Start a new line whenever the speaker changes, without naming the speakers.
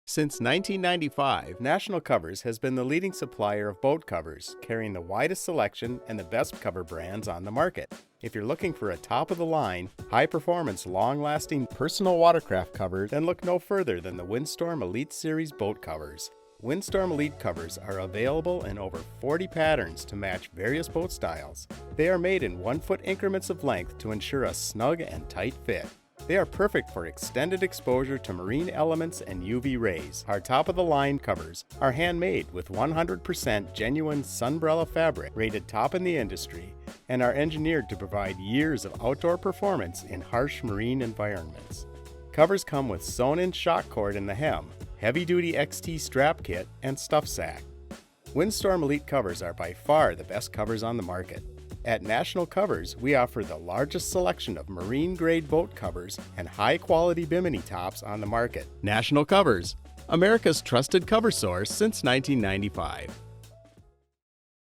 Since 1995, National Covers has been the leading supplier of boat covers, carrying the widest selection and the best cover brands on the market. If you're looking for a top-of-the-line, high-performance, long-lasting personal watercraft cover, then look no further than the Windstorm Elite Series boat covers. Windstorm Elite covers are available in over 40 patterns to match various boat styles. They are made in 1-foot increments of length to ensure a snug and tight fit. They are perfect for extended exposure to marine elements and UV rays. Our top-of-the-line covers are handmade with 100% genuine Sunbrella fabric, rated top in the industry, and are engineered to provide years of outdoor performance in harsh marine environments. Covers come with sewn-in shock cord in the hem, heavy-duty XT strap kit, and stuff sack. Windstorm Elite covers are by far the best covers on the market. At National Covers, we offer the largest selection of marine-grade boat covers and high-quality Bimini tops on the market. National Covers, America's trusted cover source since 1995.